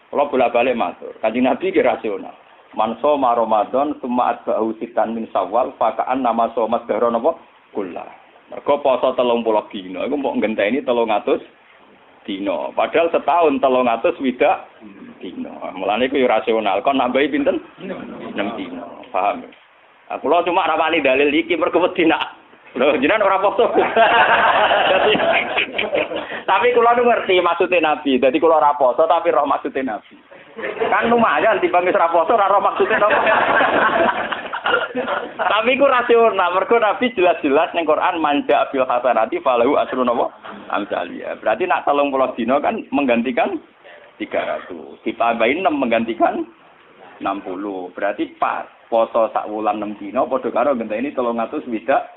Kalau bolak-balik matur, Kanjeng Nabi ki rasional. Man shoma Ramadan tsumma atba'ahu sitan min Syawal fakaan nama shoma dahra napa kula. Mergo poso 30 dina iku mbok ngenteni 300 dina. Padahal setahun 300 widak dina. Mulane iku yo rasional. Kon nambahi pinten? 6 dina. Paham? Aku lho cuma rapani dalil iki mergo wedi nak. Lho jenengan ora poso. Tapi kula nu ngerti maksude Nabi. Dadi kula ora poso tapi roh maksude Nabi. Kan lumayan dibanding ora poso ora roh maksude napa. Tapi ku rasional mergo Nabi jelas-jelas ning Quran manja bil hasanati falahu asrun napa amsalia. Berarti nak 30 dina kan menggantikan 300. Ditambahin 6 menggantikan 60. Berarti pas poso sak wulan 6 dina padha karo ngenteni 300 widak.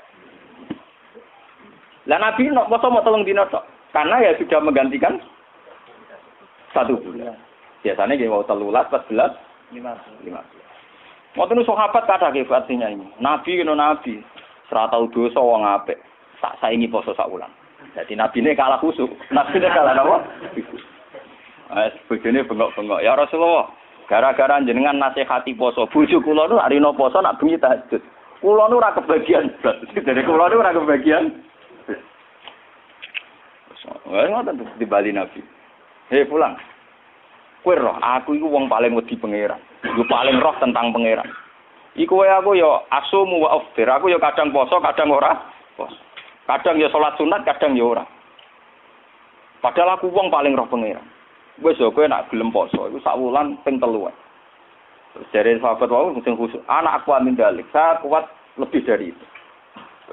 Lah Nabi nok poso mau 3 dina tok. Karena ya sudah menggantikan 1 bulan. Biasanya nggih wau 13, 14, 15. Moten sahabat kathah nggih artinya ini. Nabi kena nabi, ora tau dosa wong apik. Tak saingi poso sak wulan. Dadi nabine kalah khusuk. Nabine kalah napa? Bojone bengok-bengok. Ya Rasulullah, gara-gara jenengan nasihati poso, bojo kula nu arina poso nak bengi tahajud. Kula nu ora kebagian. Jadi kula nu ora kebagian. Wah, ngoten di Bali Nabi. Hei pulang. Kowe roh, aku iku wong paling wedi pangeran. Yo paling roh tentang pangeran. Iku wae aku yo asumu wa aftir. Aku yo kadang poso, kadang ora poso. Kadang yo salat sunat, kadang yo ora. Padahal aku wong paling roh pangeran. Wis yo kowe nak gelem poso iku sak wulan ping 3. Terus jare sahabat wau sing khusus, anak aku amin dalik. Saya kuat lebih dari itu.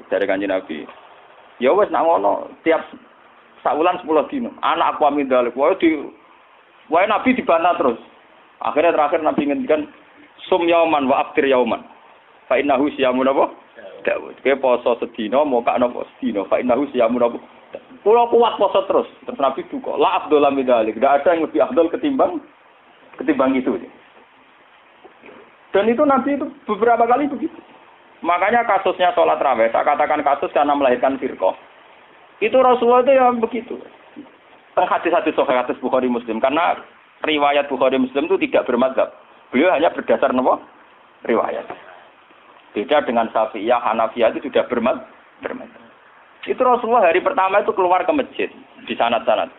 Jare Kanjeng Nabi. Ya wis nak ngono tiap sak wulan 10 dino. Anak aku amin dalik. Wae Nabi dibantah terus. Akhirnya terakhir Nabi ngendikan sum yauman wa aftir yauman. Fa innahu siyamun apa? Daud. Ke poso sedina moka napa sedina. Fa innahu siyamun apa? Kula kuat poso terus. Terus Nabi duka. La afdal min dzalik. Tidak ada yang lebih afdal ketimbang itu. Dan itu Nabi itu beberapa kali begitu. Makanya kasusnya sholat raweh, saya katakan kasus karena melahirkan firqah. Itu Rasulullah itu yang begitu. Hadis-hadis sahih hadis Bukhari Muslim karena riwayat Bukhari Muslim itu tidak bermadzhab. Beliau hanya berdasar napa? Riwayat. Beda dengan Syafi'iyah, Hanafiyah itu sudah bermadzhab. Itu Rasulullah hari pertama itu keluar ke masjid di sanad-sanad.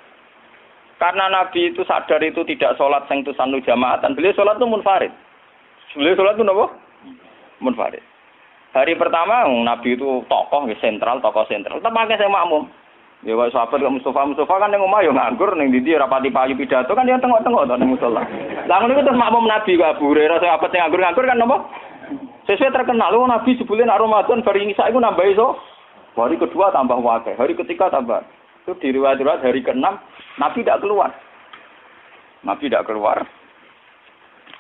Karena Nabi itu sadar itu tidak sholat sing tusanu jamaatan, beliau sholat itu munfarid. Beliau sholat itu napa? Munfarid. Hari pertama Nabi itu tokoh sentral. Tetap pakai saya makmum. Ya kok sahabat kok Mustafa kan ning omah yo nganggur ning ndi rapati payu pidato kan dia tengok-tengok to ning musala. Lah ngono iku terus makmum Nabi kok Abu Hurairah sahabat sing nganggur kan napa? Sesuai terkenal lho Nabi sebule nek Ramadan bar Isa iku nambah iso. Hari kedua tambah wakil, hari ketiga tambah. Itu di riwayat hari ke-6 Nabi tidak keluar.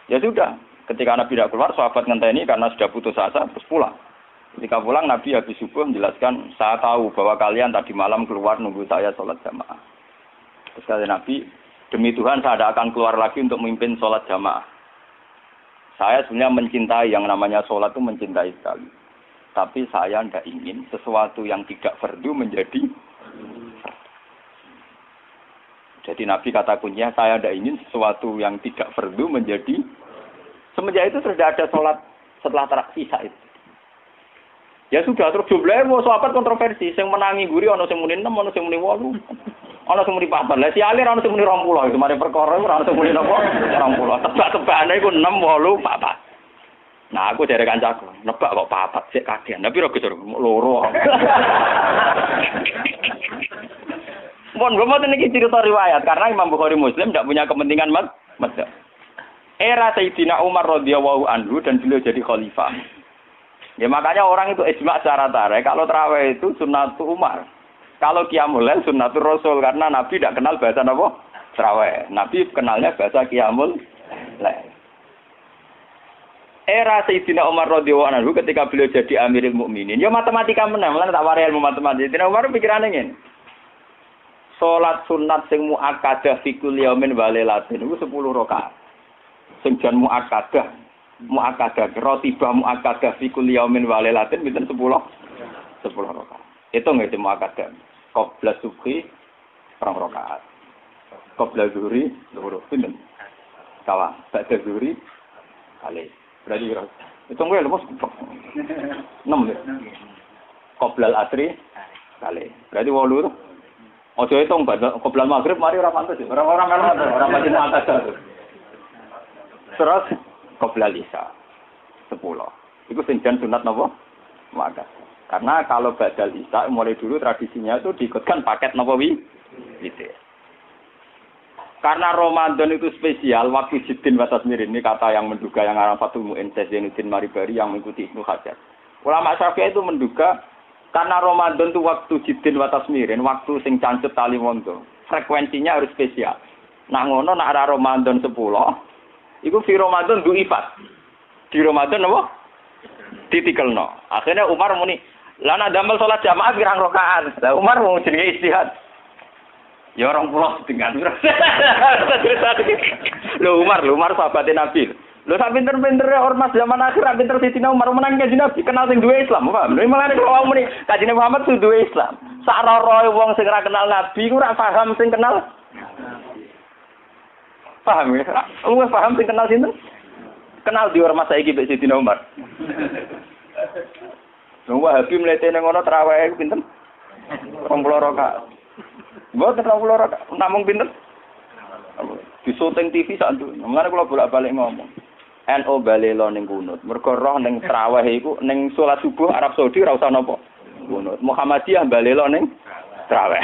Ya sudah, ketika Nabi tidak keluar sahabat ngenteni karena sudah putus asa terus pulang. Ketika pulang Nabi habis subuh menjelaskan, saya tahu bahwa kalian tadi malam keluar nunggu saya sholat jamaah. Terus kata Nabi, demi Tuhan saya tidak akan keluar lagi untuk memimpin sholat jamaah. Saya sebenarnya mencintai yang namanya sholat itu mencintai sekali. Tapi saya tidak ingin sesuatu yang tidak fardu menjadi. Jadi Nabi kata kuncinya, saya tidak ingin sesuatu yang tidak fardu menjadi. Semenjak itu sudah ada sholat setelah sisa itu. Ya sudah, terus jumlahnya mau sahabat kontroversi. Yang menangi guri, ada yang muni 6, ada yang muni 8. Ada yang muni 4. Lah si alir, ada yang muni 20. Itu mari perkara, ada yang muni 20. Tebak-tebakannya itu 6, 8, 4. Nah, aku dari kancaku. Nebak kok 4, sik kagian. Tapi roh gesur, loro. Mohon gue mau ini cerita riwayat. Karena Imam Bukhari Muslim tidak punya kepentingan mazhab. Era Sayyidina Umar radhiyallahu anhu dan beliau jadi khalifah. Ya makanya orang itu ijma secara tarik. Kalau tarawih itu sunnatul Umar. Kalau qiyamul lail sunnatul Rasul. Karena Nabi tidak kenal bahasa apa? Tarawih. Nabi kenalnya bahasa qiyamul lail. Era Sayyidina Umar radhiyallahu anhu ketika beliau jadi Amirul Mukminin. Ya matematika menang. Mulane tak warai ilmu matematika. Sayyidina Umar pikirannya ngene. Salat sunat sing muakkadah fi kulli yaumin wa lailatin iku 10 rakaat. Sing jan muakkadah rotibah muakkadah fi kulli yaumin wa lailatin pinten 10 rakaat. Hitung nggih muakkadah. Qabla subhi 2 rakaat. Qabla zuhri 2 pinten? Kawan, badhe zuri kali. Berarti kira. Itu gue lemes 6 ya. Qoblal asri kali. Berarti 8 tuh. Ojo hitung qoblal maghrib mari ora pantes. Orang macam pantes. Terus qoblal isya 10. Iku sing jan sunat napa? Maka. Karena kalau badal isya mulai dulu tradisinya itu diikutkan paket napa gitu. Karena Ramadan itu spesial, waktu Jiddin wa Tasmir ini kata yang menduga yang arah Fathul Mu'in Zainuddin Maribari yang mengikuti Ibnu Hajar. Ulama Syafi'i itu menduga karena Ramadan itu waktu Jiddin wa Tasmirin, waktu sing cancut tali wondo, frekuensinya harus spesial. Nah ngono nak arah Ramadan 10, itu di Ramadan du'ifat. Di Ramadan apa? Ditikelno. Akhirnya Umar muni, lana damel sholat jamaah pirang rakaat. Lah Umar mau jenenge istihad. Ya orang pulau dengan Lo Umar sahabatnya Nabi. Lo sak pinter-pintere ormas zaman akhir pinter Sayyidina Umar menang kanjeng Nabi kenal sing duwe Islam, paham? Lha malah kalau muni kanjeng Muhammad sing duwe Islam. Sak roroe wong sing ora kenal Nabi ku ora paham sing kenal. Paham ya? Lu paham sing kenal sinten? Kenal di ormas saiki mbek Sayyidina Umar. Wong Wahabi mlete ning ngono traweh pinten? 20 rakaat. Mboten 20 rakaat, namung pinten? Di syuting TV sak nduk. Mulane kula bolak-balik ngomong. NO balelo ning kunut. Mergo roh ning traweh iku ning salat subuh Arab Saudi ora usah napa. Kunut. Muhammadiyah balelo ning traweh.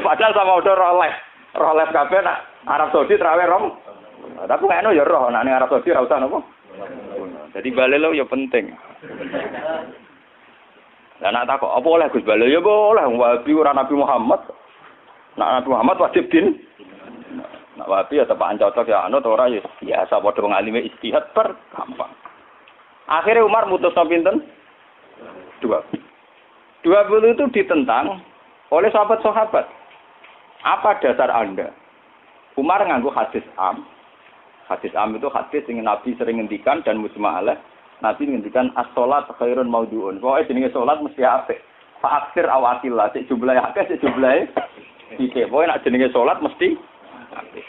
Padahal sama udah roh les kabeh nak Arab Saudi traweh rom. Tapi NO ya roh nak ning Arab Saudi ora usah napa. Jadi balelo ya penting. Lah nak takok apa oleh Gus Balelo ya boleh Wahabi ora Nabi Muhammad. Nak Nabi Muhammad wajib din. Nak Wahabi ya tepakan cocok ya anut ora ya biasa padha ngalime istihad per gampang. Akhirnya Umar mutusno pinten? 20 itu ditentang oleh sahabat-sahabat. Apa dasar Anda? Umar nganggo hadis am. Hadis am itu hadis yang Nabi sering ngendikan dan mujma' alaih. Nabi ngendikan as-shalat khairun maudhu'un. Pokoke jenenge salat mesti apik. Fa aksir awatillah, sik jumlahe akeh, sik jumlahe iki. Pokoke nek jenenge salat mesti apik.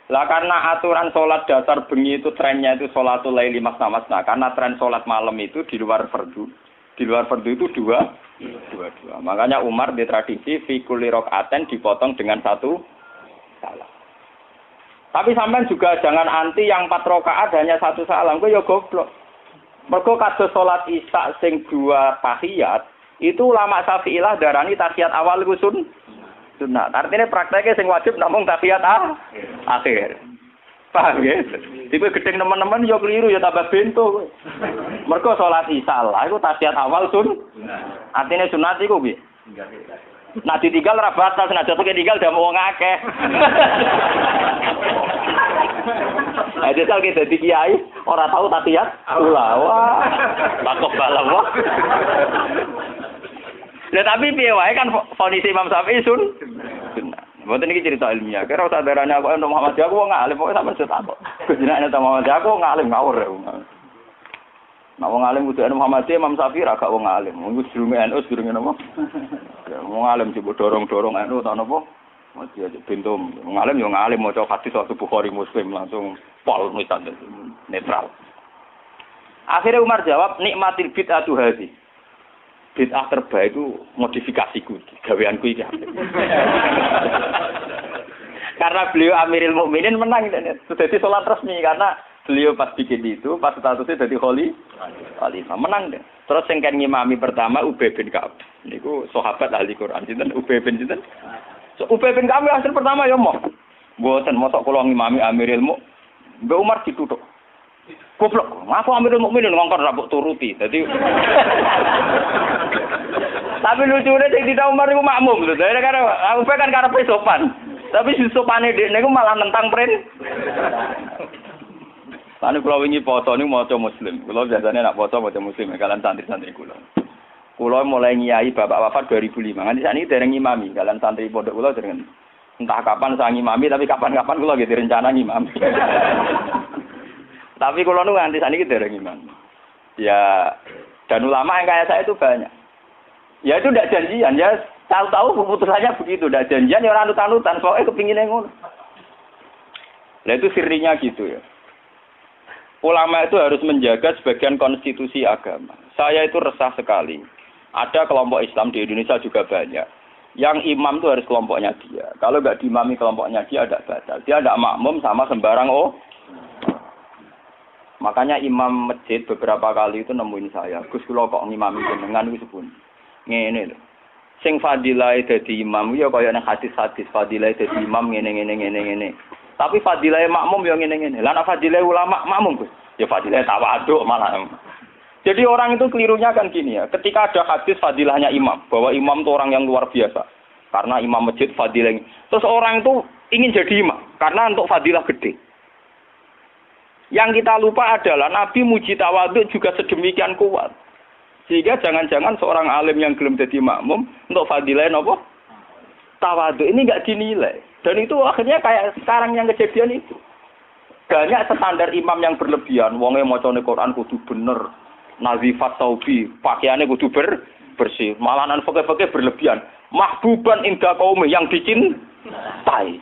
Lah karena aturan salat dasar bengi itu trennya itu salatul laili masna-masna. Karena tren salat malam itu di luar fardu. Di luar fardu itu dua. Makanya Umar di tradisi fi kulli rakaatin dipotong dengan satu salam. Tapi sampean juga jangan anti yang 4 rakaat hanya satu salam. Kowe ya goblok. Mergo kados salat Isya sing 2 tahiyat, itu ulama Syafi'ilah darani tahiyat awal iku sunnah. Artinya prakteknya sing wajib namung tahiyat akhir. Paham ya? Tipe gedeng teman-teman ya keliru ya tambah bento kowe. Mergo salat Isya lah iku tahiyat awal Artinya sunat iku piye? Nah ditinggal ra batal senajan ditinggal dah wong akeh. Ada tal kita dadi kiai ora tahu tahiyat ula. Wah. Takok balam wah. Lah tapi piye wae kan vonis Imam Syafi'i sunnah. Mboten iki cerita ilmiah. Kira usah darane aku ento Muhammad aku wong alim pokoke sampeyan setakok. Jenenge ento Muhammad aku wong alim ngawur. Nah wong alim kudu Muhammad Imam Syafi'i ra gak wong alim. Wong sedurunge NU sedurunge napa? Wong alim coba dorong-dorong NU ta napa? Mesti aja bentum. Wong alim yo ngalim maca hadis waktu Bukhari Muslim langsung pol misalnya netral. Akhirnya Umar jawab nikmatil bid'atu hadhi. Bid'ah terbaik itu modifikasiku, gaweanku iki. Karena beliau Amirul Mukminin menang jadi salat resmi karena beliau pas bikin itu, pas statusnya jadi khalifah, menang deh. Terus yang kan ngimami pertama Ubay bin Ka'ab. Niku sahabat ahli Quran. Sinten Ubay bin sinten? So, Ubay bin Ka'ab hasil pertama ya mau. Mboten mosok kula ngimami Amirul Mukminin. Mbak Umar dituthuk. Goblok. Aku Amirul Mukminin ngongkon ra mbok turuti. Dadi tapi lucunya Sayyidina Umar itu makmum lho. Karena Ubay kan karepe sopan. Tapi si sopane dekne iku malah nentang prin. Sane kula wingi foto niku maca muslim. Kula biasane nak foto maca muslim kalian santri-santri kula. Kula mulai ngiyai bapak wafat 2005. Nganti sakniki dereng ngimami kalian santri pondok kula dereng. Entah kapan saya ngimami tapi kapan-kapan kula gitu rencana ngimami. Tapi kula nu nganti sakniki dereng ngimami. Ya dan ulama yang kayak saya itu banyak. Ya itu tidak janjian ya. Tahu-tahu keputusannya begitu, tidak janjian ya orang anut-anutan. Soalnya kepinginnya ngono. Nah itu sirinya gitu ya. Ulama itu harus menjaga sebagian konstitusi agama. Saya itu resah sekali. Ada kelompok Islam di Indonesia juga banyak. Yang imam itu harus kelompoknya dia. Kalau nggak diimami kelompoknya dia ada batal. Dia ada makmum sama sembarang Makanya imam masjid beberapa kali itu nemuin saya. Gus kula kok ngimami jenengan wis pun. Ngene lho. Sing fadilah dadi imam ya kaya nang hadis-hadis fadilah dadi imam ngene. Tapi fadilah makmum ya ngene. Lah nek fadilah ulama makmum Gus. Ya fadilah tawaduk malah. Jadi orang itu kelirunya kan gini ya. Ketika ada hadis fadilahnya imam, bahwa imam itu orang yang luar biasa. Karena imam masjid fadilah. Terus orang itu ingin jadi imam karena untuk fadilah gede. Yang kita lupa adalah Nabi muji tawaduk juga sedemikian kuat. Sehingga jangan-jangan seorang alim yang belum jadi makmum untuk fadilah apa? Tawaduk ini enggak dinilai. Dan itu akhirnya kayak sekarang yang kejadian itu. Banyak standar imam yang berlebihan. Wonge macane Quran kudu bener. Nazifat taubi, pakaiannya kudu bersih. Malahan fakih-fakih berlebihan. Mahbuban inda kaum yang dicintai.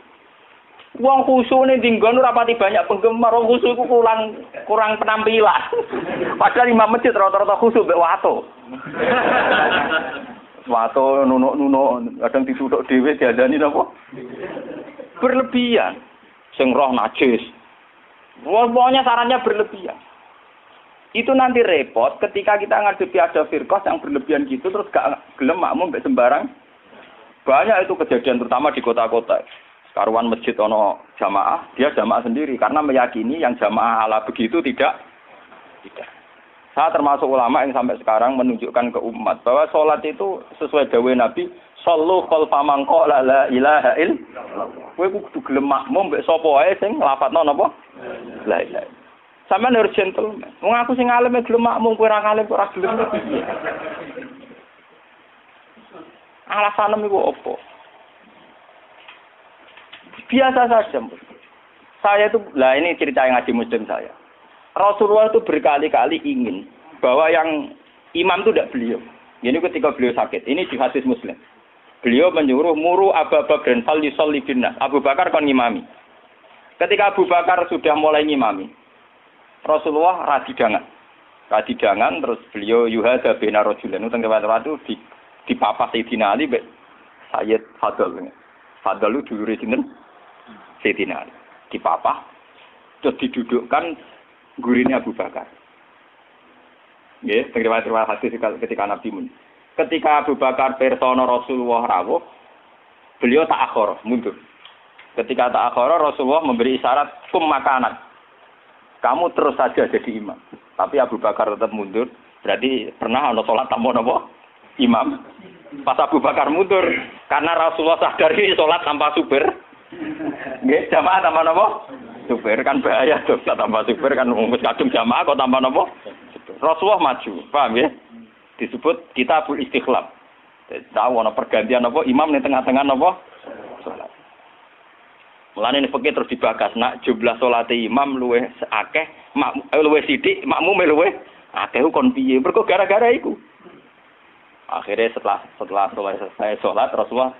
Wong khusuk ini tinggal rapati banyak penggemar. Wong khusuk itu kurang penampilan. Padahal imam masjid rata-rata khusuk mbek wato. Wato nunuk-nunuk kadang dituthuk dhewe diadani napa? Berlebihan. Sing roh najis. Pokoknya sarannya berlebihan. Itu nanti repot ketika kita ngadepi ada firqah yang berlebihan gitu terus gak gelem makmum mbek sembarang. Banyak itu kejadian terutama di kota-kota. Karuan masjid ono jamaah, dia jamaah sendiri karena meyakini yang jamaah ala begitu tidak. Saya termasuk ulama yang sampai sekarang menunjukkan ke umat bahwa sholat itu sesuai dawuh Nabi, shollu khalfa man qala la ilaha illallah. Kowe kudu gelem makmum mbek sapa wae sing nglafadzno napa? La ilaha. Sampeyan harus gentleman. Wong aku sing alim gelem makmum kowe ora alim ora gelem. Alasanmu iku opo? Biasa saja. Saya itu, ini cerita yang ngaji muslim saya. Rasulullah itu berkali-kali ingin bahwa yang imam itu tidak beliau. Ini ketika beliau sakit. Ini di hadis muslim. Beliau menyuruh muru Abu Bakar fal yusalli binnas. Abu Bakar kon ngimami. Ketika Abu Bakar sudah mulai ngimami, Rasulullah radidangan terus beliau yuhada bina rajulan. Itu waktu di papa Sayyidina Ali Sayyid Fadl. Fadl itu dulure sinten? Sayyidina Ali. Dipapah, terus didudukkan gurine Abu Bakar. Nggih, terima kasih ketika Nabi mun. Ketika Abu Bakar persona Rasulullah rawuh, beliau ta'akhir, mundur. Ketika ta'akhir, Rasulullah memberi isyarat kum makanan. Kamu terus saja jadi imam. Tapi Abu Bakar tetap mundur. Berarti pernah ana salat tanpa napa? Imam. Pas Abu Bakar mundur, karena Rasulullah sadar ini salat tanpa supir. Nggih, jamaah tanpa napa? Supir kan bahaya tuh, tanpa supir kan wis kadung jamaah kok tanpa napa? Rasulullah maju, paham ya? Disebut kitabul istikhlaf. Tahu ana pergantian apa imam ning tengah-tengah napa? Salat. Mulane nek fikih terus dibahas, nak jumlah salate imam luwih akeh, luwih sithik, makmume luwih akeh kon piye? Mergo gara-gara iku. Akhirnya setelah selesai sholat, Rasulullah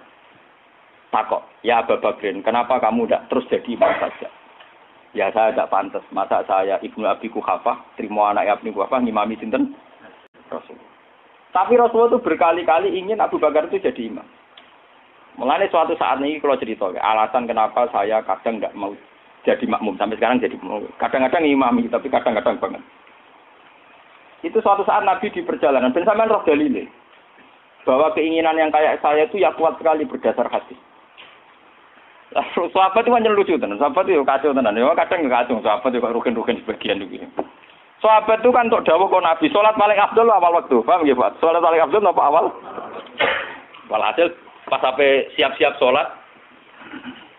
takok, ya Abu Bakrin, kenapa kamu tidak terus jadi imam saja? Ya saya tidak pantas. Masa saya Ibnu Abi Quhafah, terima anak Ibnu Quhafah, ngimami sinten? Rasulullah. Tapi Rasulullah itu berkali-kali ingin Abu Bakar itu jadi imam. Mulanya suatu saat ini kalau cerita, alasan kenapa saya kadang tidak mau jadi makmum. Sampai sekarang jadi makmum. Kadang-kadang imami, tapi kadang-kadang banget. Itu suatu saat Nabi di perjalanan, dan sampean roh dalile. Bahwa keinginan yang kayak saya itu ya kuat sekali berdasar hadis. Sahabat itu hanya lucu tenan, sahabat itu kacau tenan. Ya kadang kacau, sahabat itu rugen-rugen sebagian gitu. Sahabat itu kan untuk dawuh kok Nabi salat paling afdal awal waktu. Paham nggih, Pak? Salat paling afdal apa awal? Walhasil pas sampai siap-siap salat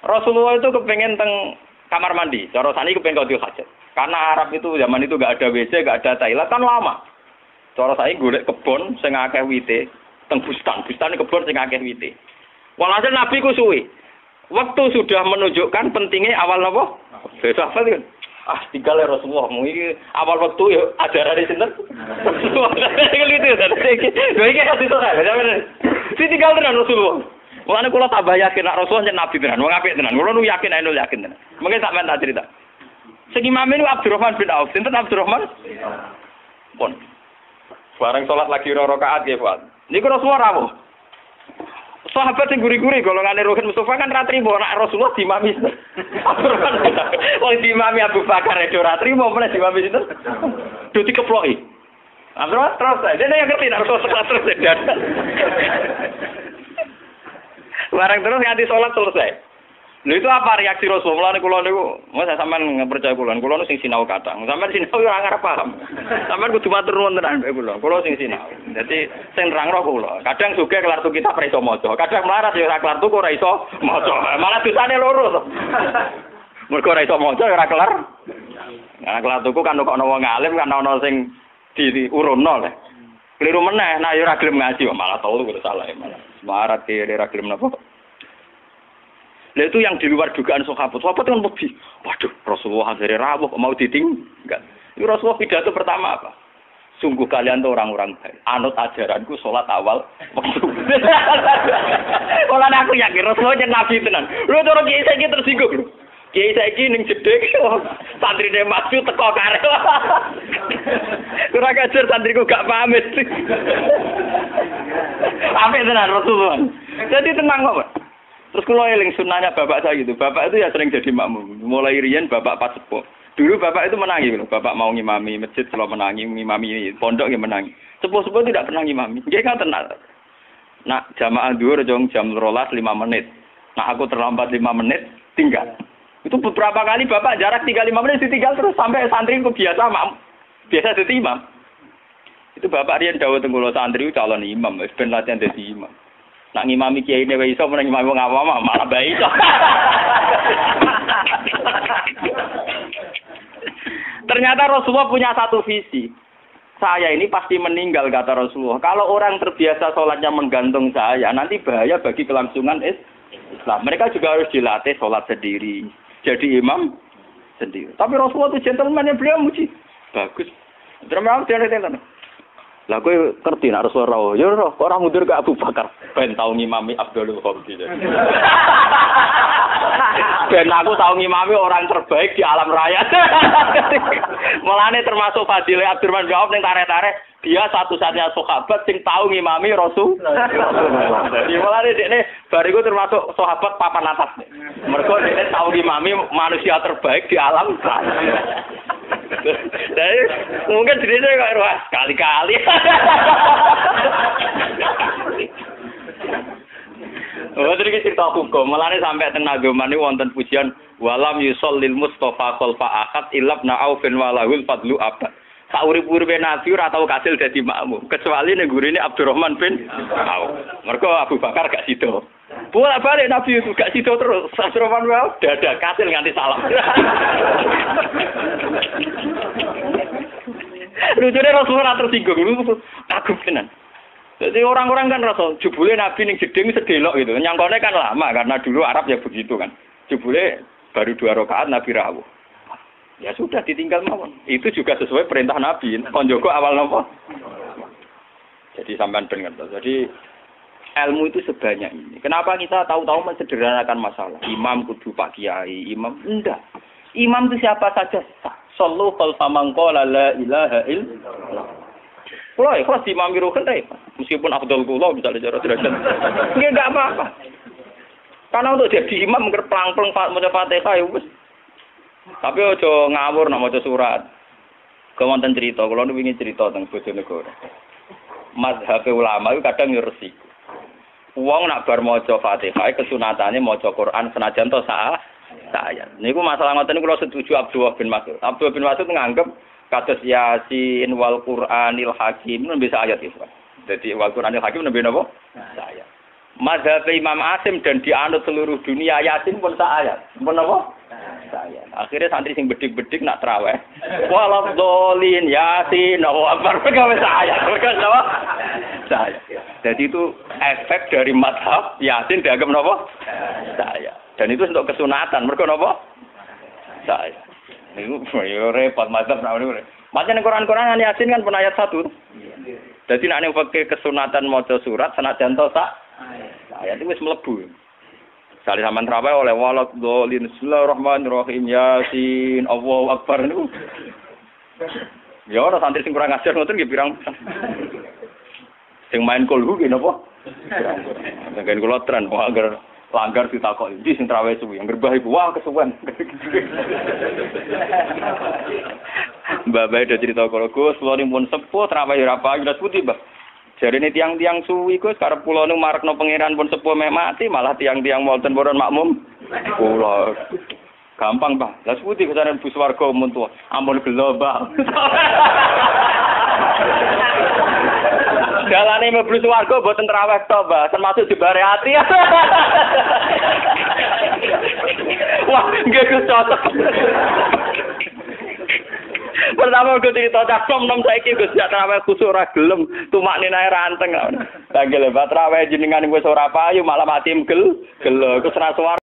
Rasulullah itu kepengen teng kamar mandi. Cara sani kepengen qadhi hajat. Karena Arab itu zaman itu enggak ada WC, enggak ada toilet kan lama. Cara saya golek kebon sing akeh wite. Teng bustan kebon sing akeh wite. Walhasil Nabi ku suwi. Waktu sudah menunjukkan pentingnya awal napa? Besok apa kan? Tinggal ya Rasulullah. Mungkin awal waktu ya ajaran di sinten. Gitu kan. Lho iki hati to kan. Si tinggal tenan Rasulullah. Mulane kula tambah yakin nek Rasulullah yen nabi tenan, wong apik tenan. Kula nu yakin ainul yakin tenan. Mengke sampean tak cerita. Sing imam niku Abdurrahman bin Auf. Sinten Abdurrahman? Pun. Bareng salat lagi 2 rakaat nggih, Pak. Niku Rasulullah rawuh. Sahabat sing guri-guri golongane Ruhin Mustafa kan ra trimo nek Rasulullah dimami. Wong dimami Abu Bakar ora trimo meneh dimami sinten? Do dikeploki. Terus dene yang ngerti nek Rasulullah sekelas terus dan. Bareng terus nganti salat selesai. Lha itu apa reaksi Rasulullah kula niku, masa sampean percaya kula niku sing sinau kathah. Sampean sinau ora ngarep paham. Sampean kudu matur nuwun tenan kula. Kula sing sinau. Dadi sing nerangno kula. Kadang sugih kelar tuku kitab ora iso maca. Kadang melarat ya ora kelar tuku ora iso maca. Malah dosane loro to. Mergo ora iso maca ya ora kelar. Nah, kelar tuku kan kok ana wong alim kan ana sing diurunno le. Kliru meneh, nek ya ora gelem ngaji malah tau kudu salah malah. Melarat ya ora gelem napa. Lah itu yang di luar dugaan sahabat. Sahabat kan lebih, waduh, Rasulullah akhirnya rawuh mau ditinggal. Itu Rasulullah pidato pertama apa? Sungguh kalian tuh orang-orang baik. Anut ajaranku sholat awal waktu. Kalau aku yakin Rasulullah yang nabi tenan. Lu cara kiai saiki tersinggung lho. Kiai saiki ning jedek santrine maju teko karep. Kurang ajar santriku gak pamit. Apik tenan Rasulullah. Jadi tenang kok. Terus kalau eling sunnahnya bapak saya gitu, bapak itu ya sering jadi makmum. Mulai riyen bapak pas sepuh. Dulu bapak itu menangi loh, bapak mau ngimami masjid kalau menangi, ngimami pondok ya menangi. Sepuh-sepuh tidak pernah ngimami. Dia kan tenang. Nah jamaah dhuwur jam 12 5 menit. Nah aku terlambat 5 menit, tinggal. Itu beberapa kali bapak jarak 3-5 menit ditinggal terus sampai santri ku biasa jadi imam. Itu bapak riyen dawuh teng kula santri calon imam, wis ben latihan dadi imam. Nak ngimami kiai ne wae iso meneng ngimami wong awam malah bae iso. Ternyata Rasulullah punya satu visi. Saya ini pasti meninggal kata Rasulullah. Kalau orang terbiasa sholatnya menggantung saya, nanti bahaya bagi kelangsungan Islam. Mereka juga harus dilatih sholat sendiri. Jadi imam sendiri. Tapi Rasulullah itu gentleman yang beliau muji. Bagus. Terima kasih. Lah kowe ngerti nek Rasulullah ya ora kok ora mundur ke Abu Bakar ben tau ngimami Abdul Khalid. Ben aku tau ngimami orang terbaik di alam raya. Mulane termasuk fadilah Abdurrahman bin Auf ning tarik-tarik dia satu-satunya sahabat sing tau ngimami Rasul. Jadi mulane dekne bariku termasuk sahabat papan atas. Mergo dekne tau ngimami manusia terbaik di alam raya. Jadi mungkin cerita kok wah kali-kali. Oh, jadi cerita hukum. Mulane sampai teng agama niku wonten pujian walam yusallil Mustafa khalfa ahad ilabna aufin walahul fadlu abad. Saurip-uripe Nabi ora tau kasil dadi makmum, kecuali ning gurine Abdurrahman bin Auf. Mergo Abu Bakar gak sida. Bolak-balik Nabi itu gak sida terus. Abdurrahman bin Auf dadak kasil nganti salam. Lucunya Rasulullah tersinggung, lu kagum tenan. Jadi orang-orang kan Rasul, jebule Nabi ning jeding sedelok gitu. Nyangkone kan lama karena dulu Arab ya begitu kan. Jebule baru 2 rakaat Nabi rawuh. Ya sudah ditinggal mawon. Itu juga sesuai perintah Nabi. Kon jogo awal napa? Jadi sampean ben ngertos. Jadi ilmu itu sebanyak ini. Kenapa kita tahu-tahu mensederhanakan masalah? Imam kudu Pak Kiai, imam enggak. Imam itu siapa saja sah. Sallu khalfa man qala la ilaha illallah. Kulo ikhlas imam Ruhin ta. Meskipun afdal kula bisa cara derajat. Nggih enggak apa-apa. Karena untuk jadi imam ngerplang-plang maca Fatihah ya wis. Tapi aja ngawur nek maca surat. Kewonten cerita, kula nu wingi cerita teng Bojonegoro. Mazhab ulama itu kadang yo resik. Wong nak bar maca Fatihah kesunatane maca Quran senajan to saya. Niku masalah ngoten niku kula setuju Abdullah bin Mas'ud. Abdullah bin Mas'ud nganggep kados Yasin wal Qur'anil Hakim nembe ayat itu. Jadi wal Qur'anil Hakim nembe napa? Ayat. Mazhab Imam Asim dan dianut seluruh dunia Yasin pun ayat. Pun napa? Ayat. Akhirnya santri sing bedik-bedik nak traweh. Walad dolin Yasin wa akbar gawe ayat. Mereka napa? Ayat. Jadi itu efek dari mazhab Yasin dianggap napa? Ayat. Dan itu untuk kesunatan. Mereka napa? Ayat. Niku yo repot mazhab nak niku. Macam Quran-Quran Yasin kan penayat 1. Jadi nek ning fikih kesunatan maca surat senajan to sak ayat itu wis mlebu. Sekali sampean traweh oleh walad dolin bismillahirrahmanirrahim yasin Allahu akbar niku. Ya ora santri sing kurang ajar ngoten nggih pirang. Sing main kulhu ki napa? Ngen kula tren kok agar langgar ditakoki ndi sing traweh suwi yang gerbah iku wah kesuwen. Mbak Bae do cerita karo Gus, kula pun sepuh traweh ora apa jelas putih, Mbak. Jarine tiang-tiang suwi Gus karep kula nu marekno pangeran pun sepuh mek mati malah tiang-tiang wonten purun makmum. Kula gampang, Pak. Lah putih kesane bus warga mun tuwa. Ampun gelo, Mbak. Dalane mlebu warga mboten traweh to, Mbak. Termasuk dibare ati. Wah, nggih Gus cocok. Pertama gue cerita cakom nom saiki Gus jak traweh khusuk ora gelem, tumakne nae ranteng. Lah nggih lho, traweh jenengan wis ora payu malah mati gelo. Gus ra